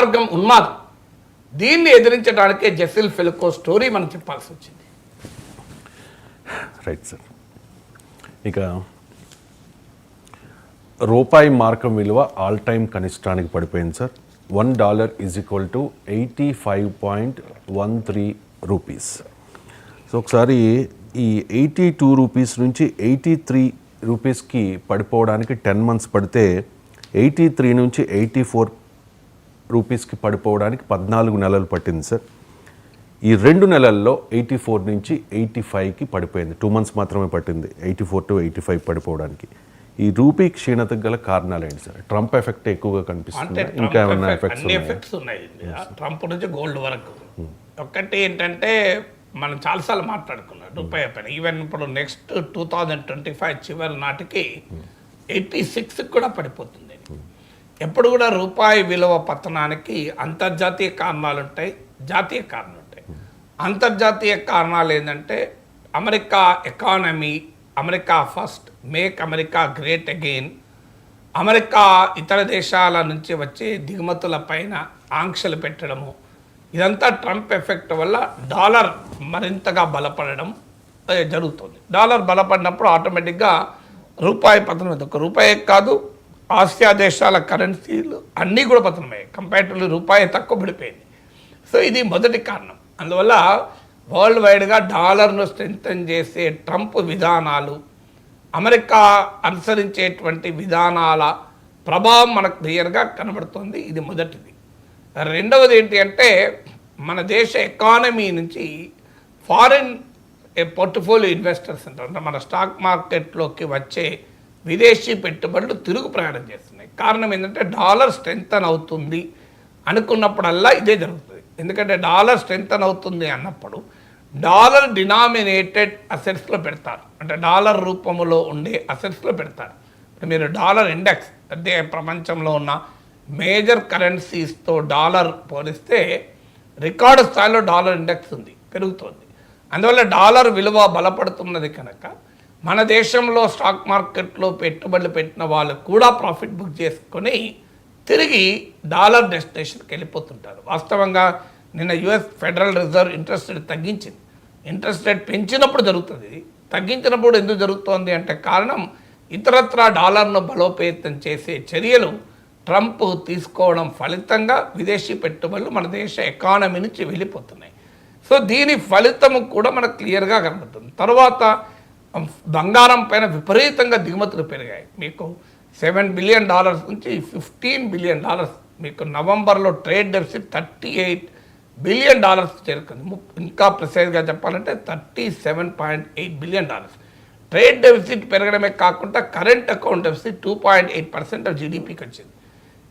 వర్గం ఉన్మాదం. దీన్ని ఎదిరించడానికే జెసిల్ ఫెల్కో స్టోరీ మనం చెప్పాల్సి వచ్చింది. Right sir. ఇక రూపాయి మార్కం విలువ ఆల్ టైమ్ కనిష్టానికి పడిపోయింది సార్. $1 = 85.13 రూపీస్. సో ఒకసారి ఈ 82 రూపీస్ నుంచి 83 రూపీస్కి పడిపోవడానికి 10 మంత్స్ పడితే 83 నుంచి 84 రూపీస్కి పడిపోవడానికి 14 నెలలు పట్టింది సార్. ఈ 2 నెలల్లో 84 నుంచి 85కి పడిపోయింది. 2 మంత్స్ మాత్రమే పట్టింది 84 to 85 పడిపోవడానికి. ఈ రూపీ క్షీణతకు గల కారణాలు ఏంటి సార్? ట్రంప్ ఎఫెక్ట్ ఎక్కువగా కనిపిస్తుంది, ఇంకా ఏమైనా ఎఫెక్ట్స్ ఉన్నాయి ట్రంప్ నుంచి గోల్డ్ వరకు. ఒకటి ఏంటంటే మనం చాలాసార్లు మాట్లాడుకున్నాం రూపాయి పైన. ఈవెన్ ఇప్పుడు నెక్స్ట్ 2025 చివరి నాటికి 86 కూడా పడిపోతుంది. ఎప్పుడు కూడా రూపాయి విలువ పతనానికి అంతర్జాతీయ కారణాలు ఉంటాయి, జాతీయ కారణాలు ఉంటాయి. అంతర్జాతీయ కారణాలు ఏంటంటే America economy, America first, make America great again, America ఇతర దేశాల నుంచి వచ్చే దిగుమతుల పైన ఆంక్షలు పెట్టడము, ఇదంతా ట్రంప్ ఎఫెక్ట్ వల్ల డాలర్ మరింతగా బలపడడం జరుగుతుంది. డాలర్ బలపడినప్పుడు ఆటోమేటిక్గా రూపాయి పతనం. ఒక రూపాయి కాదు, ఆసియా దేశాల కరెన్సీలు అన్నీ కూడా పతనమయ్యాయి. కంపారిటివ్లీ రూపాయి తక్కువ పడిపోయింది. సో ఇది మొదటి కారణం. అందువల్ల వరల్డ్ వైడ్గా డాలర్ను స్ట్రెంథన్ చేసే ట్రంప్ విధానాలు, అమెరికా అనుసరించేటువంటి విధానాల ప్రభావం మనకు క్లియర్గా కనబడుతుంది. ఇది మొదటిది. రెండవది ఏంటి అంటే మన దేశ ఎకానమీ నుంచి ఫారిన్ పోర్ట్ఫోలియో ఇన్వెస్టర్స్ అంటారు, మన స్టాక్ మార్కెట్లోకి వచ్చే విదేశీ పెట్టుబడులు తిరుగు ప్రయాణం చేస్తున్నాయి. కారణం ఏంటంటే డాలర్ స్ట్రెంథన్ అవుతుంది అనుకున్నప్పుడల్లా ఇదే జరుగుతుంది. ఎందుకంటే డాలర్ స్ట్రెంథన్ అవుతుంది అన్నప్పుడు డాలర్ డినామినేటెడ్ అసెట్స్లో పెడతారు, అంటే డాలర్ రూపంలో ఉండే అసెట్స్లో పెడతారు. మీరు డాలర్ ఇండెక్స్ అంటే ప్రపంచంలో ఉన్న మేజర్ కరెన్సీస్తో డాలర్ పోలిస్తే రికార్డు స్థాయిలో డాలర్ ఇండెక్స్ ఉంది, పెరుగుతుంది. అందువల్ల డాలర్ విలువ బలపడుతున్నది కనుక మన దేశంలో స్టాక్ మార్కెట్లో పెట్టుబడులు పెట్టిన వాళ్ళు కూడా ప్రాఫిట్ బుక్ చేసుకొని తిరిగి డాలర్ డెస్టినేషన్కి వెళ్ళిపోతుంటారు. వాస్తవంగా నిన్న US federal reserve interest rate తగ్గించింది. ఇంట్రెస్ట్ రేట్ పెంచినప్పుడు జరుగుతుంది, తగ్గించినప్పుడు ఎందుకు జరుగుతోంది అంటే కారణం ఇతరత్రా డాలర్ను బలోపేతం చేసే చర్యలు ట్రంప్ తీసుకోవడం ఫలితంగా విదేశీ పెట్టుబడులు మన దేశ ఎకానమీ నుంచి వెళ్ళిపోతున్నాయి. సో దీని ఫలితము కూడా మనకు క్లియర్గా కనబడుతుంది. తర్వాత బంగారం పైన విపరీతంగా దిగుమతులు పెరిగాయి. మీకు $7 బిలియన్ నుంచి $15 బిలియన్, మీకు నవంబర్లో ట్రేడ్ డెఫిసిట్ $38 బిలియన్ చేరుకుంది. ఇంకా ప్రిసైజ్గా చెప్పాలంటే $37.8 బిలియన్. ట్రేడ్ డెఫిసిట్ పెరగడమే కాకుండా కరెంట్ అకౌంట్ డెఫిసిట్ 2.8% ఆఫ్ జీడిపికి వచ్చింది.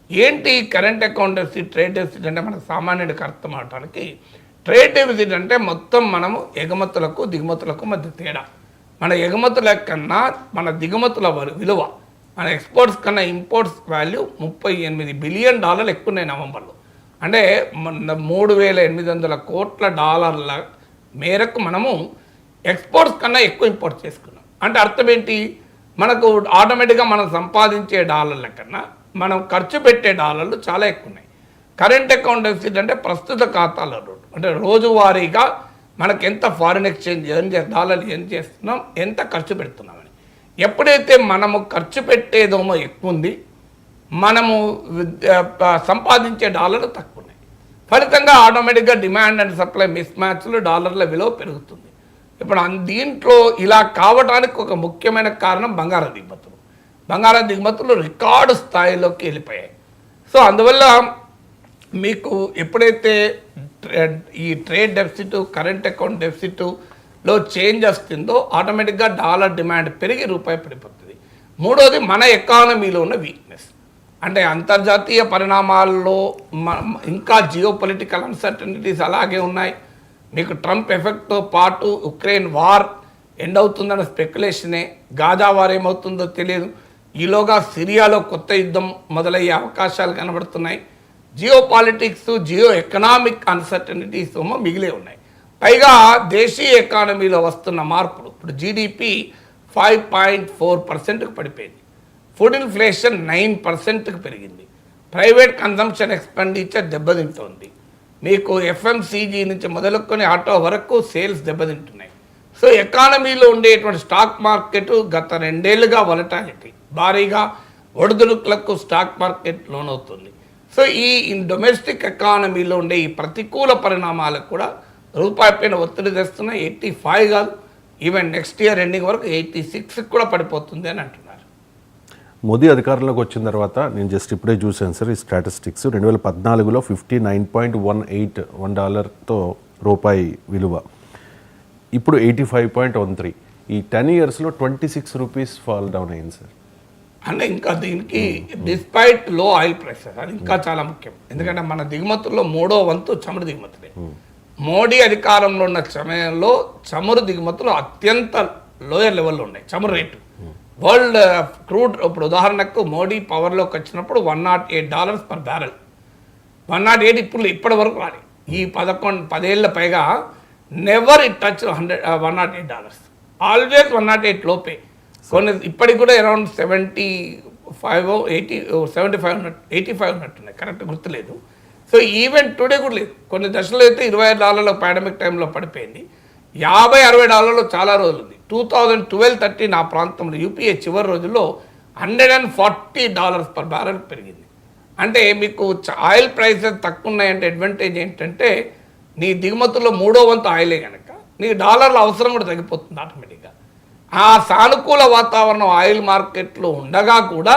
ఏంటి current account deficit, trade deficit అంటే మనకు సామాన్యుడికి అర్థం అవడానికి, ట్రేడ్ డెఫిసిట్ అంటే మొత్తం మనము ఎగుమతులకు దిగుమతులకు మధ్య తేడా. మన ఎగుమతుల కన్నా మన దిగుమతుల విలువ, మన ఎక్స్పోర్ట్స్ కన్నా ఇంపోర్ట్స్ వాల్యూ $38 బిలియన్ ఎక్కువ ఉన్నాయి నవంబర్లో. అంటే 3,800 కోట్ల డాలర్ల మేరకు మనము ఎక్స్పోర్ట్స్ కన్నా ఎక్కువ ఇంపోర్ట్ చేసుకున్నాం. అంటే అర్థం ఏంటి, మనకు ఆటోమేటిక్గా మనం సంపాదించే డాలర్ల కన్నా మనం ఖర్చు పెట్టే డాలర్లు చాలా ఎక్కువ ఉన్నాయి. కరెంట్ అకౌంట్ డెఫిసిట్ అంటే ప్రస్తుత ఖాతాలో, అంటే రోజువారీగా మనకు ఎంత ఫారిన్ ఎక్స్చేంజ్ డాలర్లు ఏం చేస్తున్నాం, ఎంత ఖర్చు పెడుతున్నామని. ఎప్పుడైతే మనము ఖర్చు పెట్టేదేమో ఎక్కువ ఉంది, మనము సంపాదించే డాలర్లు తక్కువ ఉన్నాయి. ఫలితంగా ఆటోమేటిక్గా డిమాండ్ అండ్ సప్లై మిస్ మ్యాచ్లు డాలర్ల విలువ పెరుగుతుంది. ఇప్పుడు దీంట్లో ఇలా కావడానికి ఒక ముఖ్యమైన కారణం బంగారం దిగుమతులు. బంగారం దిగుమతులు రికార్డు స్థాయిలోకి వెళ్ళిపోయాయి. సో అందువల్ల మీకు ఎప్పుడైతే ఈ ట్రేడ్ డెఫిసిట్, కరెంట్ అకౌంట్ డెఫిసిట్లో చేంజ్ వస్తుందో ఆటోమేటిక్గా డాలర్ డిమాండ్ పెరిగి రూపాయి పడిపోతుంది. మూడోది మన ఎకానమీలో ఉన్న వీక్నెస్, అంటే అంతర్జాతీయ పరిణామాల్లో ఇంకా జియో పొలిటికల్ అన్సర్టనిటీస్ అలాగే ఉన్నాయి. మీకు ట్రంప్ ఎఫెక్ట్తో పాటు ఉక్రెయిన్ వార్ ఎండ్ అవుతుందన్న స్పెక్యులేషనే, గాజా వార్ ఏమవుతుందో తెలియదు. ఈలోగా సిరియాలో కొత్త యుద్ధం మొదలయ్యే అవకాశాలు కనబడుతున్నాయి. Geopolitics, geoeconomic uncertainties మిగిలే ఉన్నాయి. పైగా దేశీయ ఎకానమీలో వస్తున్న మార్పులు, ఇప్పుడు జీడిపి 5.4%కు పడిపోయింది, ఫుడ్ ఇన్ఫ్లేషన్ 9%కు పెరిగింది, ప్రైవేట్ కన్సంప్షన్ ఎక్స్పెండిచర్ దెబ్బతింటోంది. మీకు ఎఫ్ఎంసీజీ నుంచి మొదలుకొని ఆటో వరకు సేల్స్ దెబ్బతింటున్నాయి. సో ఎకానమీలో ఉండేటువంటి స్టాక్ మార్కెట్ గత 2 ఏళ్లుగా వొలటాలిటీ భారీగా ఒడిదుడుకులకు స్టాక్ మార్కెట్ లోనవుతుంది. సో ఈ డొమెస్టిక్ ఎకానమీలో ఉండే ఈ ప్రతికూల పరిణామాలకు కూడా రూపాయి పైన ఒత్తిడి తెస్తున్నాయి. 85 కాదు, ఈవెన్ నెక్స్ట్ ఇయర్ ఎండింగ్ వరకు 86 కూడా పడిపోతుంది అని అంటున్నారు. మోదీ అధికారంలోకి వచ్చిన తర్వాత నేను జస్ట్ ఇప్పుడే చూశాను సార్ ఈ స్టాటిస్టిక్స్. 2014లో 59.18 $1తో రూపాయి విలువ, ఇప్పుడు 85.13. ఈ 10 ఇయర్స్లో 26 రూపీస్ ఫాల్ డౌన్ అయింది సార్. అంటే ఇంకా దీనికి డిస్పైట్ లో ఆయిల్ ప్రైసెస్ అది ఇంకా చాలా ముఖ్యం. ఎందుకంటే మన దిగుమతుల్లో 3వ వంతు చమురు దిగుమతులే. మోడీ అధికారంలో ఉన్న సమయంలో చమురు దిగుమతులు అత్యంత లోయర్ లెవెల్లో ఉన్నాయి. చమురు రేటు వరల్డ్ క్రూడ్ ఇప్పుడు ఉదాహరణకు మోడీ పవర్లోకి వచ్చినప్పుడు $108 పర్ బ్యారెల్. 108 ఇప్పటి వరకు రాలి. ఈ 10 ఏళ్ళ పైగా నెవర్ ఇట్ టచ్ $108. ఆల్వేస్ 108 లోపే. కొన్ని ఇప్పటికి కూడా అరౌండ్ 85 ఉన్నట్టున్నాయి, కరెక్ట్ గుర్తులేదు. సో ఈవెన్ టుడే కూడా లేదు. కొన్ని దశలో అయితే $25 పాండమిక్ టైంలో పడిపోయింది. $50-60 చాలా రోజులు ఉంది. 2012-13 ఆ ప్రాంతంలో యూపీఏ చివరి రోజుల్లో $140 పర్ బ్యారెల్ పెరిగింది. అంటే మీకు ఆయిల్ ప్రైసెస్ తక్కువ ఉన్నాయంటే అడ్వాంటేజ్ ఏంటంటే నీ దిగుమతుల్లో 3వ వంతు ఆయిలే కనుక నీకు డాలర్ల అవసరం కూడా తగ్గిపోతుంది ఆటోమేటిక్గా. ఆ సానుకూల వాతావరణం ఆయిల్ మార్కెట్లో ఉండగా కూడా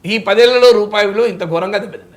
ఈ 10 ఏళ్లలో రూపాయి విలువ ఇంత ఘోరంగా దెబ్బతింది.